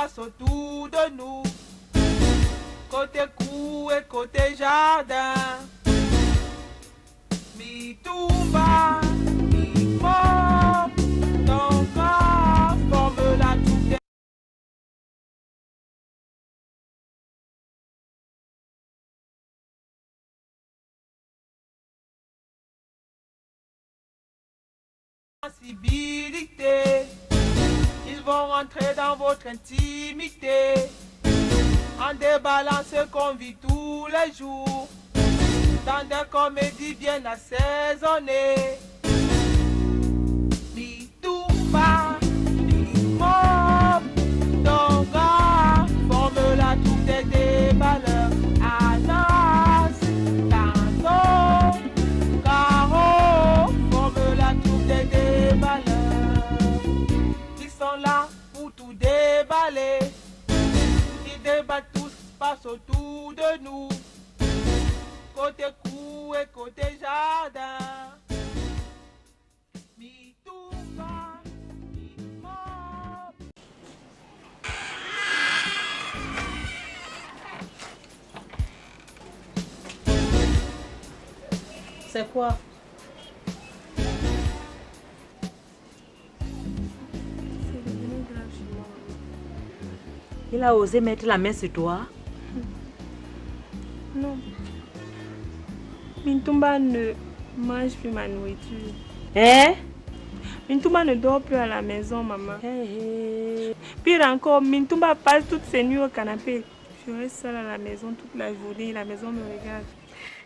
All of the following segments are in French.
passe autour de nous. Côté cour et côté jardin. Mitumba, mi-mop, ton corps forme la toute. Sensibilité, ils vont rentrer dans votre intimité en déballant ce qu'on vit tous les jours dans des comédies bien assaisonnées. Mitumba, mi-mop, ton gars forme la troupe des déballeurs. Anas, Tando, Caro forme la troupe des déballeurs. Ils sont là pour tout déballer. Ils débattent tous, passent autour de nous. Côté cour et côté jardin. Mi-tumba, mi-mop. C'est quoi? Il a osé mettre la main sur toi? Non. Mintumba ne mange plus ma nourriture. Hein? Mintumba ne dort plus à la maison, maman. Pire encore, Mintumba passe toutes ses nuits au canapé. Je reste seule à la maison toute la journée. La maison me regarde.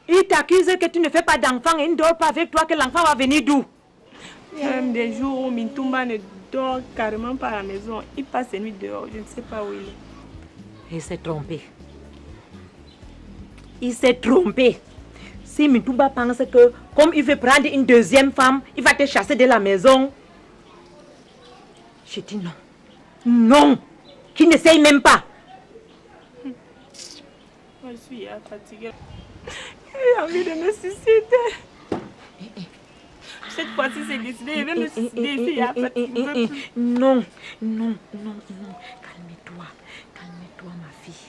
Il t'accuse que tu ne fais pas d'enfant et il ne dort pas avec toi, que l'enfant va venir d'où? Il y a même des jours où Mintumba ne dort carrément pas à la maison. Il passe ses nuits dehors. Je ne sais pas où il est. Il s'est trompé. Il s'est trompé. Si Mintumba pense que, comme il veut prendre une deuxième femme, il va te chasser de la maison. Je dis non. Non. Qu'il n'essaye même pas. Moi, je suis fatiguée. J'ai envie de me suicider. Cette fois-ci, c'est décidé. Je vais me suicider. Non, non, non, non. Calme-toi. Calme-toi, ma fille.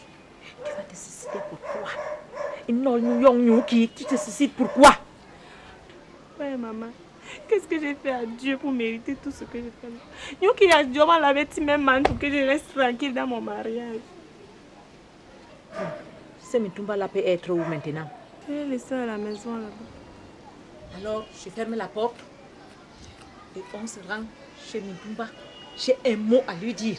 Tu vas te suicider pourquoi? Non, tu te suicides pourquoi? Ouais, maman. Qu'est-ce que j'ai fait à Dieu pour mériter tout ce que j'ai fait? Nous qui a Dieu m'avait dit même pour que je reste tranquille dans mon mariage. Ce Mitumba là peut être où maintenant? Elle est laissée à la maison là-bas. Alors, je ferme la porte et on se rend chez Mitumba. J'ai un mot à lui dire.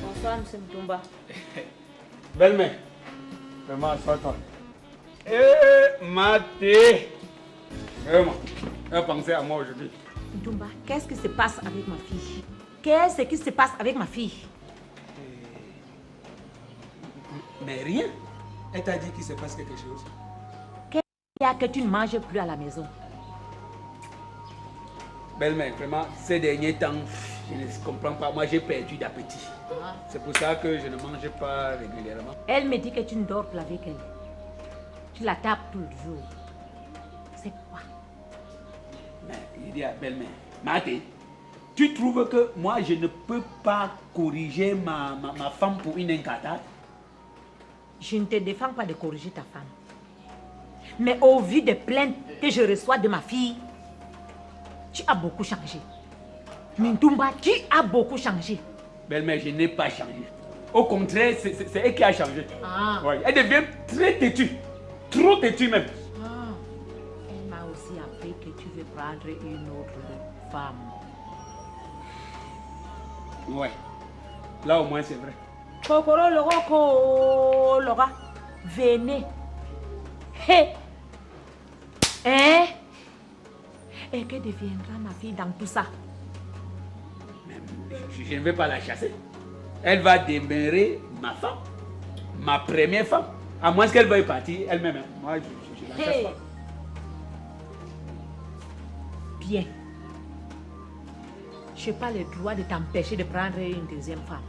Bonsoir, M. Mtumba. Belle-mère, vraiment, assois-toi. Eh, Maté! Vraiment, elle a pensé à moi aujourd'hui. Mtumba, qu'est-ce qui se passe avec ma fille? Qu'est-ce qui se passe avec ma fille? Mais rien. Elle t'a dit qu'il se passe quelque chose. Qu'est-ce qu'il y a que tu ne manges plus à la maison? Belle-mère, vraiment, ces derniers temps, je ne comprends pas. Moi, j'ai perdu d'appétit. C'est pour ça que je ne mange pas régulièrement. Elle me dit que tu ne dors plus avec elle. Tu la tapes tout le jour. C'est quoi? Mais il dit à belle-mère, Maté, tu trouves que moi, je ne peux pas corriger ma femme pour une incartade? Je ne te défends pas de corriger ta femme. Mais au vu des plaintes que je reçois de ma fille, tu as beaucoup changé. Mintumba, tu as beaucoup changé. Belle-mère, je n'ai pas changé. Au contraire, c'est elle qui a changé. Ah. Ouais, elle devient très têtue. Trop têtue même. Ah. Elle m'a aussi appris que tu veux prendre une autre femme. Ouais. Là au moins c'est vrai. Kokoro Loroko Laura, venez. Hé! Hein? Et que deviendra ma fille dans tout ça? Je ne vais pas la chasser. Elle va demeurer ma femme, ma première femme. À moins qu'elle veuille partir elle-même. Moi, je la chasse pas. Bien. Je n'ai pas le droit de t'empêcher de prendre une deuxième femme.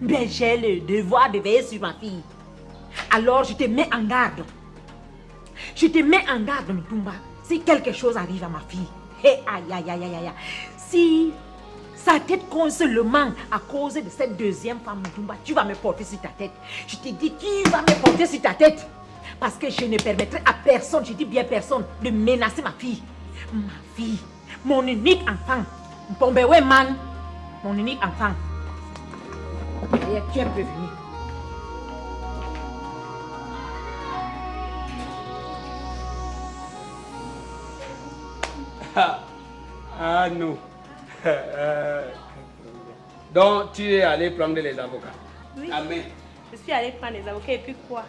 Mais j'ai le devoir de veiller sur ma fille. Alors je te mets en garde. Je te mets en garde, Mtumba. Si quelque chose arrive à ma fille, hey, aïe, aïe, aïe, aïe, aïe. Si sa tête coince seulement à cause de cette deuxième femme, Mtumba, tu vas me porter sur ta tête. Je te dis, tu vas me porter sur ta tête. Parce que je ne permettrai à personne, je dis bien personne, de menacer ma fille. Ma fille, mon unique enfant. Pombewe man, mon unique enfant. Et tu es prévenu. Ah non. Donc tu es allé prendre les avocats. Oui. Amen. Je suis allée prendre les avocats et puis quoi?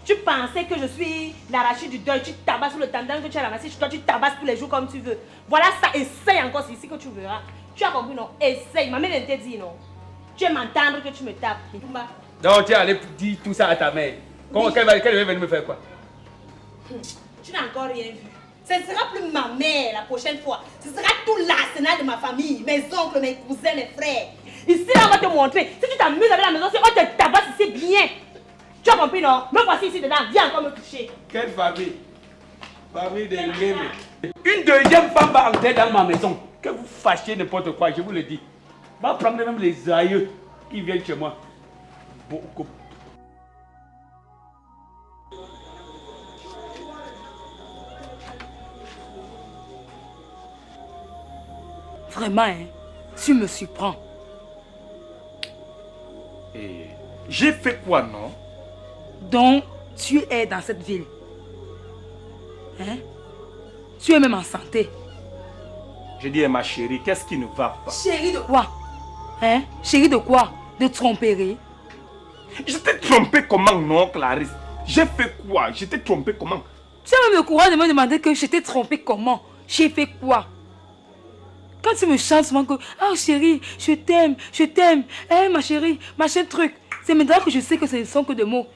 Tu pensais que je suis l'arraché du deuil, tu tabasses sur le tendon que tu as ramassé chez toi, tu tabasses tous les jours comme tu veux. Voilà ça, essaye encore, c'est ici que tu verras. Tu as compris, non? Essaye, ma mère t'interdit, non? Tu aimes entendre que tu me tapes. Donc tu es allé dire tout ça à ta mère. Oui. Qu'elle va venir me faire quoi? Tu n'as encore rien vu. Ce ne sera plus ma mère la prochaine fois. Ce sera tout l'arsenal de ma famille, mes oncles, mes cousins, mes frères. Ici, là, on va te montrer. Si tu t'amuses avec la maison, on te tabasse ici bien. Tu as compris, non? Me voici ici dedans, viens encore me toucher. Quelle famille? Famille de Ngémé. Une deuxième femme va entrer dans ma maison. Que vous fâchiez n'importe quoi, je vous le dis. Va prendre même les aïeux qui viennent chez moi. Beaucoup. Vraiment, hein, tu me surprends. Et j'ai fait quoi, non? Donc, tu es dans cette ville. Hein? Tu es même en santé. Je dis à ma chérie, qu'est-ce qui ne va pas? Chérie de quoi? Hein? Chérie de quoi? De tromperie? Je t'ai trompé comment, non, Clarisse? J'ai fait quoi? Je t'ai trompé comment? Tu as même le courage de me demander que je t'ai trompé comment? J'ai fait quoi? Quand tu me chantes souvent que « Ah chérie, je t'aime, hein ma chérie, machin truc », c'est maintenant que je sais que ce ne sont que des mots.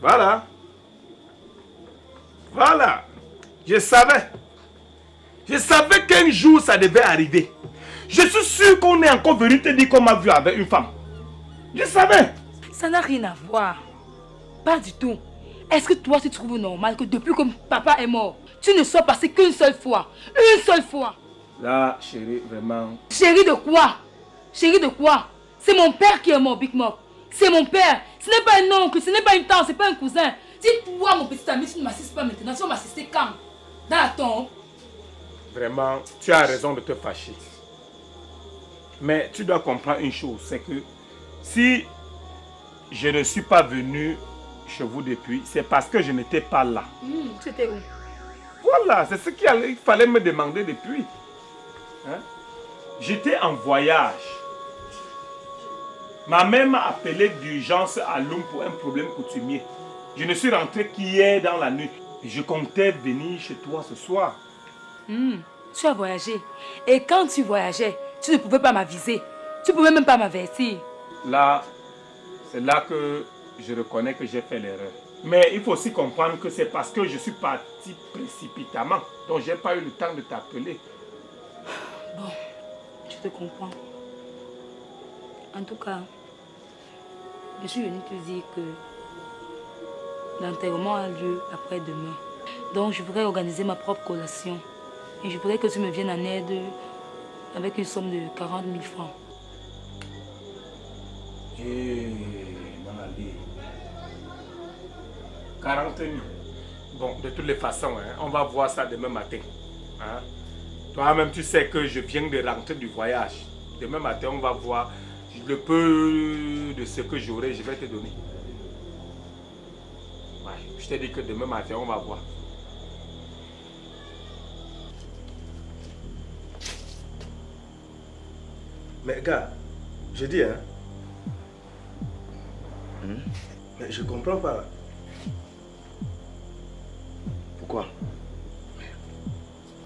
Voilà. Voilà. Je savais. Je savais qu'un jour ça devait arriver. Je suis sûr qu'on est encore venu te dire qu'on m'a vu avec une femme. Je savais. Ça n'a rien à voir. Pas du tout. Est-ce que toi tu trouves normal que depuis que papa est mort, tu ne sois passé qu'une seule fois? Une seule fois. Là, chérie, vraiment... Chérie de quoi? Chérie de quoi? C'est mon père qui est mort, Big Mop. C'est mon père. Ce n'est pas un oncle, ce n'est pas une tante, ce n'est pas un cousin. Si toi, mon petit ami, tu ne m'assistes pas maintenant, tu vas m'assister quand? Dans la tombe? Vraiment, tu as raison de te fâcher. Mais tu dois comprendre une chose, c'est que si je ne suis pas venu chez vous depuis, c'est parce que je n'étais pas là. C'était où? Voilà, c'est ce qu'il fallait me demander depuis. Hein? J'étais en voyage. Ma mère m'a appelé d'urgence à Lum pour un problème coutumier. Je ne suis rentré qu'hier dans la nuit. Et je comptais venir chez toi ce soir. Tu as voyagé. Et quand tu voyageais, tu ne pouvais pas m'aviser. Tu ne pouvais même pas m'avertir. Là, c'est là que je reconnais que j'ai fait l'erreur. Mais il faut aussi comprendre que c'est parce que je suis parti précipitamment. Donc je n'ai pas eu le temps de t'appeler. Bon, je te comprends. En tout cas, je suis venue te dire que l'enterrement a lieu après-demain. Donc je voudrais organiser ma propre collation. Et je voudrais que tu me viennes en aide avec une somme de 40 000 francs. Et 40 000. Bon, de toutes les façons, hein, on va voir ça demain matin. Hein? Toi-même, tu sais que je viens de rentrer du voyage. Demain matin, on va voir le peu de ce que j'aurai, je vais te donner. Ouais, je t'ai dit que demain matin, on va voir. Mais gars, je dis, hein. Mais je comprends pas. Pourquoi?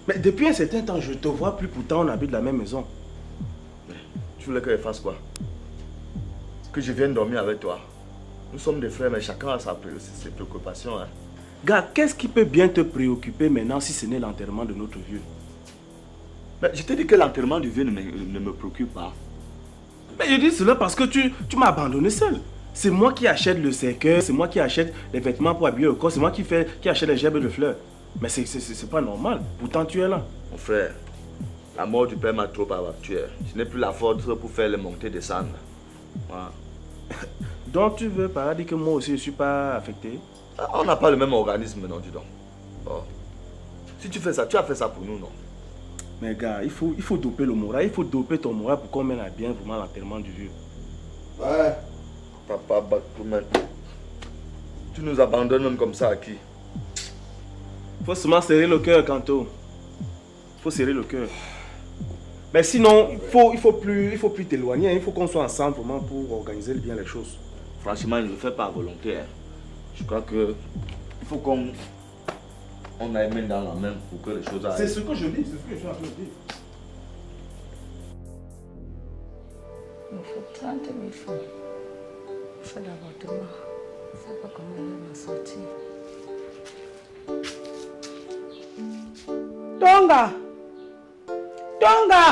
Mais depuis un certain temps, je te vois plus, pourtant on habite la même maison. Tu voulais que je fasse quoi? Que je vienne dormir avec toi? Nous sommes des frères, mais chacun a ses préoccupations. Hein. Gars, qu'est-ce qui peut bien te préoccuper maintenant si ce n'est l'enterrement de notre vieux? Mais je t'ai dit que l'enterrement du vieux ne me préoccupe pas. Mais je dis cela parce que tu m'as abandonné seul. C'est moi qui achète le cercueil, c'est moi qui achète les vêtements pour habiller le corps, c'est moi qui achète les gerbes de fleurs. Mais c'est pas normal, pourtant tu es là. Mon frère, la mort du père m'a trop abattu. Je n'ai plus la force pour faire les montées et descendre. Voilà. Donc tu veux par là dire que moi aussi je ne suis pas affecté? On n'a pas le même organisme, non, dis donc. Oh. Si tu fais ça, tu as fait ça pour nous, non? Mais gars, il faut doper le moral, il faut doper ton moral pour qu'on mène à bien vraiment l'enterrement du vieux. Ouais. Papa, tu nous abandonnes même comme ça à qui? Faut seulement serrer le cœur, Kanto. Faut serrer le cœur. Mais sinon, il faut plus t'éloigner. Il faut qu'on soit ensemble vraiment pour organiser bien les choses. Franchement, je ne le fais pas à volonté. Hein. Je crois que il faut qu'on aille main dans la main pour que les choses aillent. C'est ce que je dis, c'est ce que je suis en train de dire. Il me faut 30 000 francs. Je fais l'avortement. Je ne sais pas comment elle va m'en sortir. Tonga! Tonga!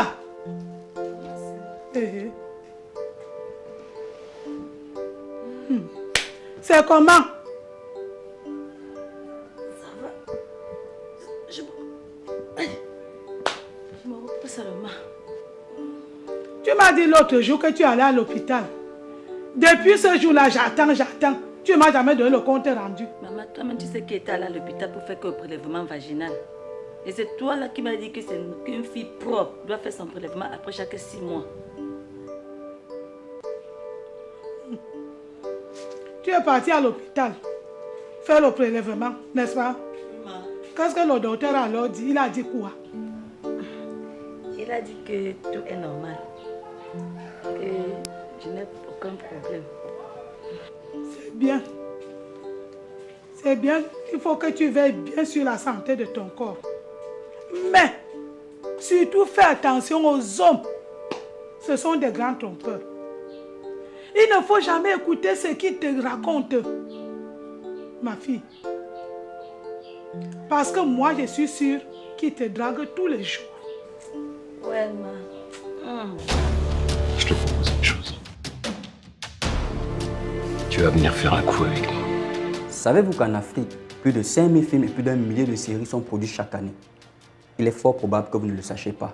C'est comment? Ça va. Je me repose seulement. Tu m'as dit l'autre jour que tu allais à l'hôpital. Depuis ce jour-là, j'attends. Tu ne m'as jamais donné le compte rendu. Maman, toi-même, tu sais qui était allé à l'hôpital pour faire que le prélèvement vaginal. Et c'est toi là qui m'as dit que c'est qu'une fille propre doit faire son prélèvement après chaque 6 mois. Tu es parti à l'hôpital faire le prélèvement, n'est-ce pas? Qu'est-ce que le docteur a alors dit? Il a dit quoi? Il a dit que tout est normal. Que je n'ai aucun problème. C'est bien. C'est bien. Il faut que tu veilles bien sur la santé de ton corps. Mais, surtout fais attention aux hommes. Ce sont des grands trompeurs. Il ne faut jamais écouter ce qu'ils te racontent, ma fille. Parce que moi, je suis sûre qu'ils te draguent tous les jours. Ouais, ma. Je te propose une chose. Tu vas venir faire un coup avec moi. Savez-vous qu'en Afrique, plus de 5000 films et plus d'1 millier de séries sont produits chaque année? Il est fort probable que vous ne le sachiez pas.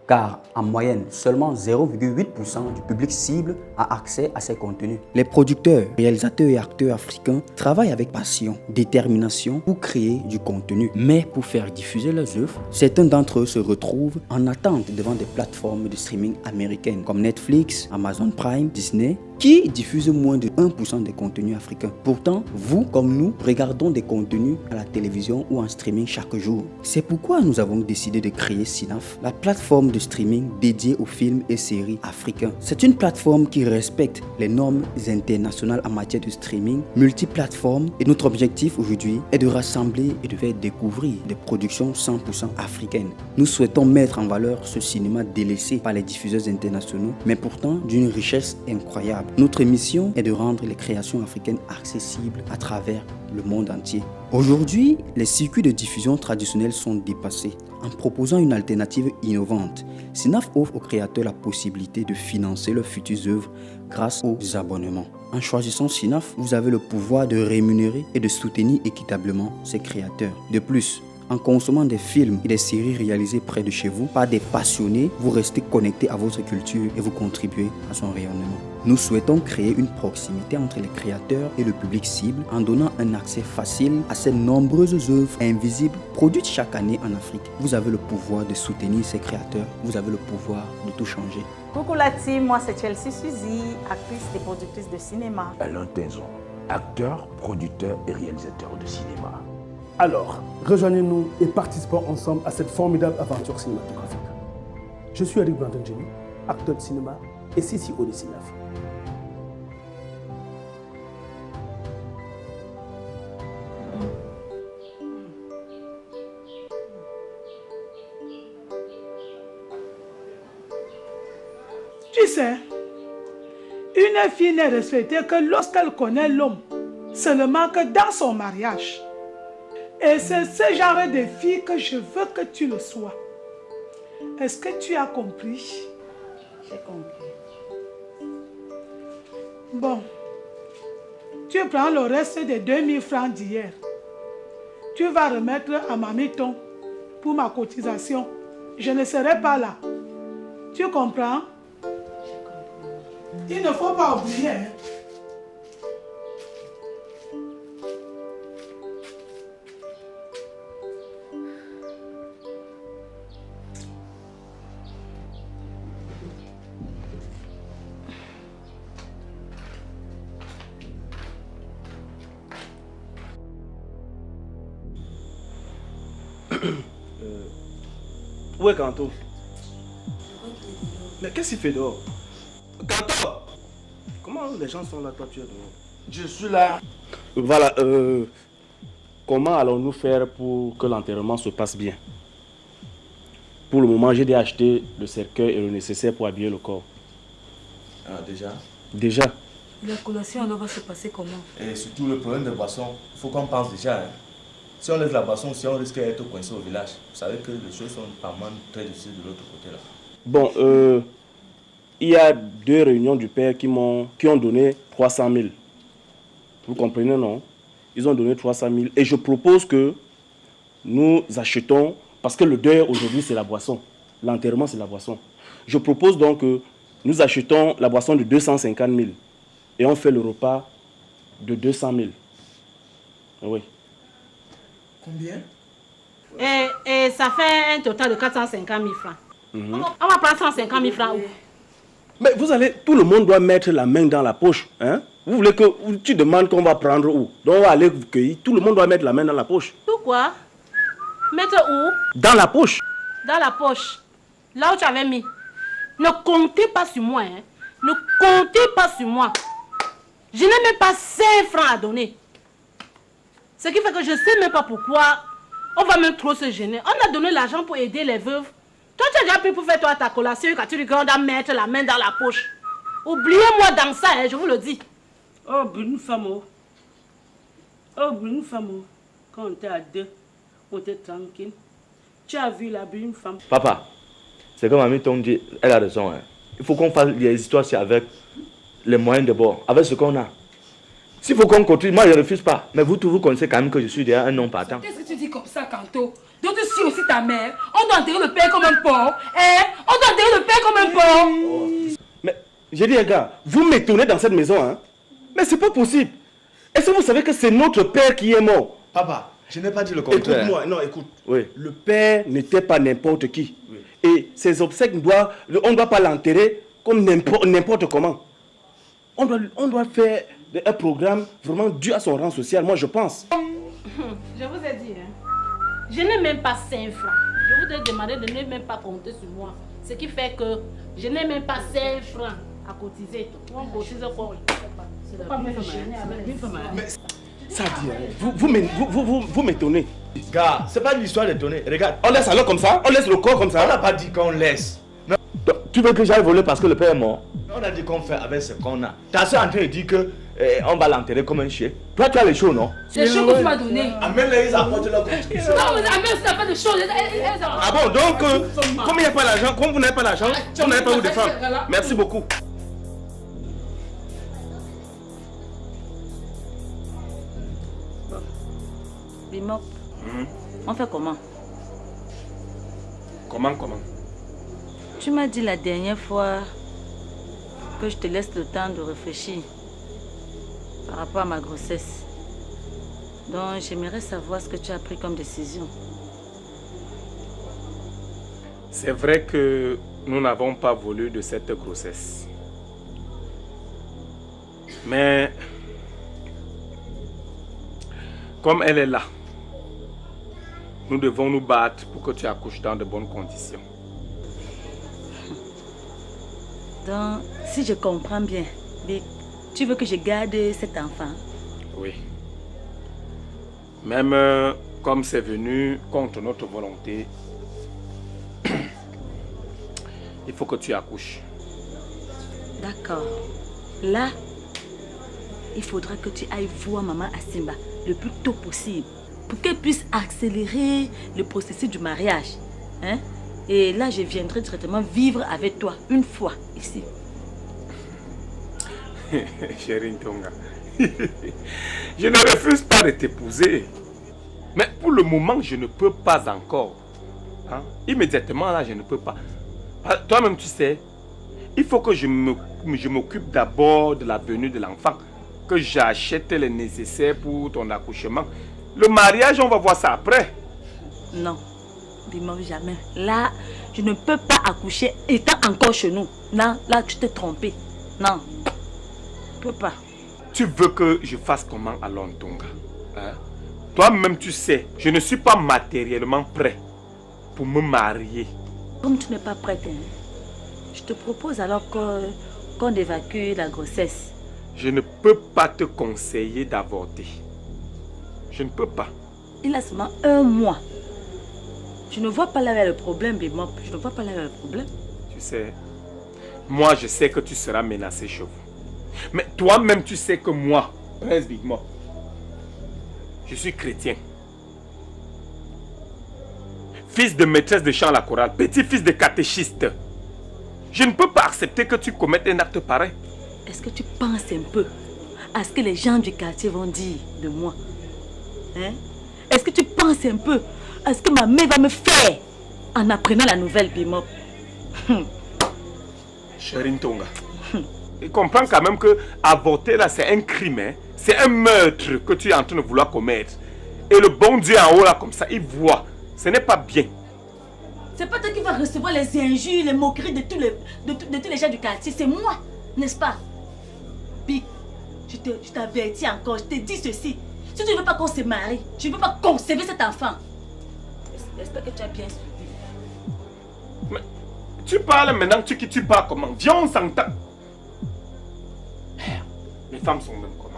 Car en moyenne, seulement 0,8% du public cible a accès à ces contenus. Les producteurs, réalisateurs et acteurs africains travaillent avec passion, détermination pour créer du contenu. Mais pour faire diffuser leurs œuvres, certains d'entre eux se retrouvent en attente devant des plateformes de streaming américaines comme Netflix, Amazon Prime, Disney, qui diffusent moins de 1% des contenus africains. Pourtant, vous comme nous, regardons des contenus à la télévision ou en streaming chaque jour. C'est pourquoi nous avons décidé de créer Cinaf, la plateforme de streaming dédiée aux films et séries africains. C'est une plateforme qui respecte les normes internationales en matière de streaming, multiplateforme, et notre objectif aujourd'hui est de rassembler et de faire découvrir des productions 100% africaines. Nous souhaitons mettre en valeur ce cinéma délaissé par les diffuseurs internationaux, mais pourtant d'une richesse incroyable. Notre mission est de rendre les créations africaines accessibles à travers le monde entier. Aujourd'hui, les circuits de diffusion traditionnels sont dépassés. En proposant une alternative innovante, Cinaf offre aux créateurs la possibilité de financer leurs futures œuvres grâce aux abonnements. En choisissant Cinaf, vous avez le pouvoir de rémunérer et de soutenir équitablement ces créateurs. De plus, en consommant des films et des séries réalisées près de chez vous par des passionnés, vous restez connecté à votre culture et vous contribuez à son rayonnement. Nous souhaitons créer une proximité entre les créateurs et le public cible en donnant un accès facile à ces nombreuses œuvres invisibles produites chaque année en Afrique. Vous avez le pouvoir de soutenir ces créateurs, vous avez le pouvoir de tout changer. Coucou la team, moi c'est Chelsea Suzy, actrice et productrice de cinéma. Alain Tenzon, acteur, producteur et réalisateur de cinéma. Alors, rejoignez-nous et participons ensemble à cette formidable aventure cinématographique. Je suis Eric Brandon Jimmy, acteur de cinéma, et Sissi Onissinaf. Tu sais, une fille n'est respectée que lorsqu'elle connaît l'homme, seulement que dans son mariage. Et c'est ce genre de fille que je veux que tu le sois. Est-ce que tu as compris? J'ai compris. Bon, tu prends le reste des 2000 francs d'hier. Tu vas remettre à Mamiton pour ma cotisation. Je ne serai pas là. Tu comprends? Il ne faut pas oublier. Hein? Où est Kanto? Mais qu'est-ce qu'il fait dehors? Kanto! Comment les gens sont là, toi tu es dehors? Je suis là. Voilà, comment allons-nous faire pour que l'enterrement se passe bien? Pour le moment, j'ai dû acheter le cercueil et le nécessaire pour habiller le corps. Ah, déjà? Déjà? La collation alors va se passer comment? Et surtout le problème de boisson, il faut qu'on pense déjà. Hein. Si on laisse la boisson, si on risque d'être coincé au village, vous savez que les choses sont pas mal très difficiles de l'autre côté là. Bon, il y a 2 réunions du père qui ont donné 300 000. Vous comprenez, non? Ils ont donné 300 000. Et je propose que nous achetons, parce que le deuil aujourd'hui c'est la boisson. L'enterrement c'est la boisson. Je propose donc que nous achetons la boisson de 250 000. Et on fait le repas de 200 000. Oui. Combien? Et ça fait un total de 450 000 francs. On va prendre 150 000 francs où? Mais vous allez, tout le monde doit mettre la main dans la poche. Hein? Vous voulez que tu demandes qu'on va prendre où? Donc on va aller vous cueillir. Tout le monde doit mettre la main dans la poche. Pourquoi? Mettre où? Dans la poche. Dans la poche. Là où tu avais mis. Ne comptez pas sur moi. Hein. Ne comptez pas sur moi. Je n'ai même pas 5 francs à donner. Ce qui fait que je ne sais même pas pourquoi on va même trop se gêner. On a donné l'argent pour aider les veuves. Toi, tu as déjà pris pour faire toi ta collation quand tu regardes à mettre la main dans la poche. Oubliez-moi dans ça, hein, je vous le dis. Oh, une femme. Oh, une femme. Quand on était à 2, on était tranquille. Tu as vu la brune femme. Papa, c'est comme Mamie Tom dit, elle a raison. Hein. Il faut qu'on fasse les histoires avec les moyens de bord, avec ce qu'on a. S'il faut qu'on continue, moi je ne refuse pas. Mais vous tous, vous connaissez quand même que je suis déjà un homme partant. Qu'est-ce que tu dis comme ça, Kanto? Donc tu suis aussi ta mère. On doit enterrer le père comme un porc. Hein? On doit enterrer le père comme un porc. Mais j'ai dit, gars, vous m'étonnez dans cette maison. Hein? Mais c'est pas possible. Est-ce que vous savez que c'est notre père qui est mort? Papa, je n'ai pas dit le contraire. Écoute-moi, non, écoute. Oui. Le père n'était pas n'importe qui. Oui. Et ses obsèques, on ne doit pas l'enterrer comme n'importe comment. On doit faire un programme vraiment dû à son rang social, moi je pense. Je vous ai dit, hein, je n'ai même pas 5 francs. Je vous ai demandé de ne même pas compter sur moi. Ce qui fait que je n'ai même pas 5 francs à cotiser. On cotise quoi? C'est pas me gêner avec mais ça dit, vous m'étonnez. Gars, c'est pas une histoire d'étonner. Regarde. On laisse alors comme ça? On laisse le corps comme ça? On n'a pas dit qu'on laisse. Non. Tu veux que j'aille voler parce que le père est mort? On a dit qu'on fait avec ce qu'on a. Ta soeur est en train de dire que on va l'enterrer comme un chien. Toi, tu as les choses, non? C'est chaud que tu m'as donné. Amène-les, ils apportent leur contribution. Non, mais amène, ça n'a pas de choses. Ah bon, donc, comme il n'y a pas l'argent, comme vous n'avez pas l'argent, on n'avez pas vous défendre. Merci beaucoup. Bimop, on fait comment? Comment? Tu m'as dit la dernière fois que je te laisse le temps de réfléchir par rapport à ma grossesse. Donc j'aimerais savoir ce que tu as pris comme décision. C'est vrai que nous n'avons pas voulu de cette grossesse. Mais comme elle est là, nous devons nous battre pour que tu accouches dans de bonnes conditions. Donc, si je comprends bien, Big, tu veux que je garde cet enfant? Oui. Même comme c'est venu contre notre volonté, il faut que tu accouches. D'accord. Là, il faudra que tu ailles voir maman Asimba le plus tôt possible pour qu'elle puisse accélérer le processus du mariage. Hein? Et là, je viendrai directement vivre avec toi une fois ici. Chérie Ntonga, je ne refuse pas de t'épouser. Mais pour le moment, je ne peux pas encore. Hein? Immédiatement, là, je ne peux pas. Toi-même, tu sais, il faut que je m'occupe d'abord de la venue de l'enfant, que j'achète les nécessaires pour ton accouchement. Le mariage, on va voir ça après. Non, dis-moi jamais. Là, je ne peux pas accoucher étant encore chez nous. Non, là, tu t'es trompé. Non, je ne peux pas. Tu veux que je fasse comment à Ntonga? Hein? Toi-même, tu sais, je ne suis pas matériellement prêt pour me marier. Comme tu n'es pas prête, hein, je te propose alors qu'on évacue la grossesse. Je ne peux pas te conseiller d'avorter. Je ne peux pas. Il a seulement 1 mois. Je ne vois pas là le problème, Bimop. Je ne vois pas là le problème. Tu sais, moi je sais que tu seras menacé chez vous. Mais toi-même tu sais que moi, Prince Big Mo, je suis chrétien. Fils de maîtresse de chant à la chorale, petit-fils de catéchiste. Je ne peux pas accepter que tu commettes un acte pareil. Est-ce que tu penses un peu à ce que les gens du quartier vont dire de moi? Hein? Est-ce que tu penses un peu à ce que ma mère va me faire en apprenant la nouvelle, Bimop? Chérie Ntonga, il comprend quand même que avorter là c'est un crime, hein? C'est un meurtre que tu es en train de vouloir commettre. Et le bon Dieu en haut là comme ça, il voit. Ce n'est pas bien. C'est pas toi qui vas recevoir les injures, les moqueries de tous les gens du quartier, c'est moi, n'est-ce pas? Big, je t'avertis encore, je te dis ceci. Si tu ne veux pas qu'on se marie, tu ne veux pas concevoir cet enfant. J'espère que tu as bien suivi. Mais tu parles maintenant, tu parles comment? Viens, on s'entend. Les femmes sont même comment?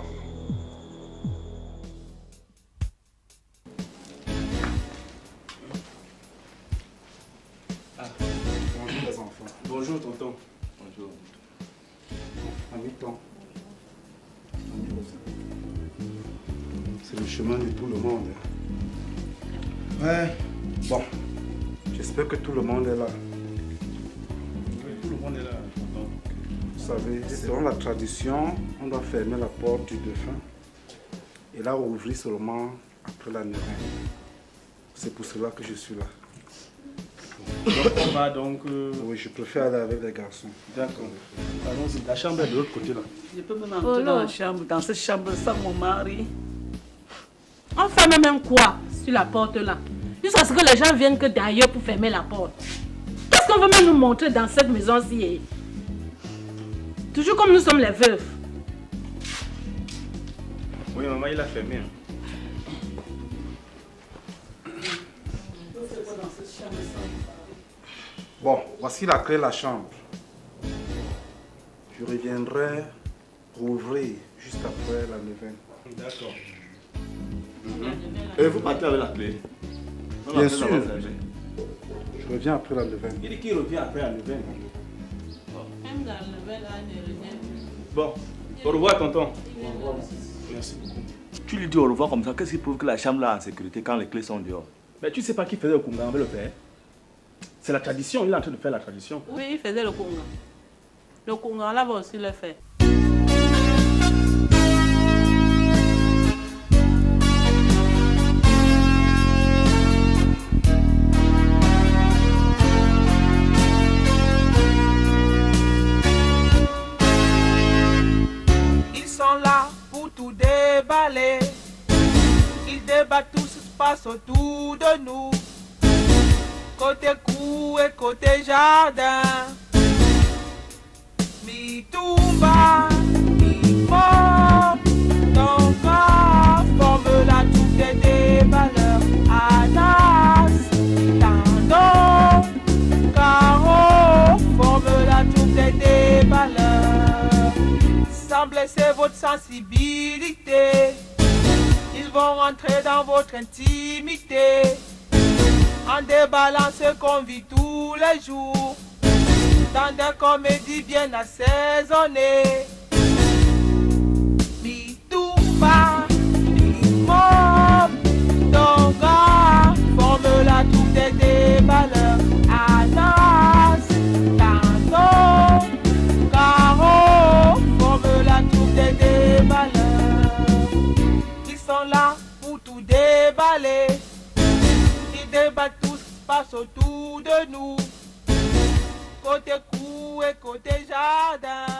Bonjour les enfants. Bonjour tonton. Bonjour. Ami-ton. C'est le chemin de tout le monde. Ouais. Bon. J'espère que tout le monde est là. Oui, tout le monde est là, tonton. Vous savez, selon la tradition, on doit fermer la porte du défunt et la rouvrir seulement après la neuvaine. C'est pour cela que je suis là. Donc on va donc... Oui, je préfère aller avec les garçons. D'accord. Allons-y, la chambre est de l'autre côté là. Je peux même entrer dans la chambre, dans cette chambre sans mon mari. On ferme même quoi sur la porte là? Jusqu'à ce que les gens viennent que d'ailleurs pour fermer la porte. Qu'est-ce qu'on veut même nous montrer dans cette maison-ci? Toujours comme nous sommes les veuves. Oui, maman, il a fermé. Bon, voici la clé de la chambre. Je reviendrai rouvrir juste après la neuvaine. D'accord. Et vous partez avec la clé? Non, Bien la clé, sûr. ça va fermer. Je reviens après la neuvaine. Il dit qu'il revient après la neuvaine. Même dans la nouvelle année, Bon, au revoir tonton. Merci beaucoup. Tu lui dis au revoir comme ça, qu'est-ce qui prouve que la chambre est en sécurité quand les clés sont dehors? Mais tu sais pas qui faisait le kunga avec le père? C'est la tradition, il est en train de faire la tradition. oui, il faisait le kunga. Le kunga, là va aussi le faire. Ils sont là pour tout déballer. Ils débattent tout ce qui se passe autour de nous. Côté cour et côté jardin. Mitumba, Mimop, ton corps forme la troupe des déballeurs. Anas, Tando, Caro forme la troupe des déballeurs. sensibilité. Ils vont rentrer dans votre intimité en déballant ce qu'on vit tous les jours dans des comédies bien assaisonnées. Mitumba, Mom, Donga, forme la troupe des déballeurs. Anas, Tando, Caro, forme la troupe des déballeurs. Ils sont là pour tout déballer. Ils débattent tout ce qui se passe autour de nous. Côté cou et côté jardin.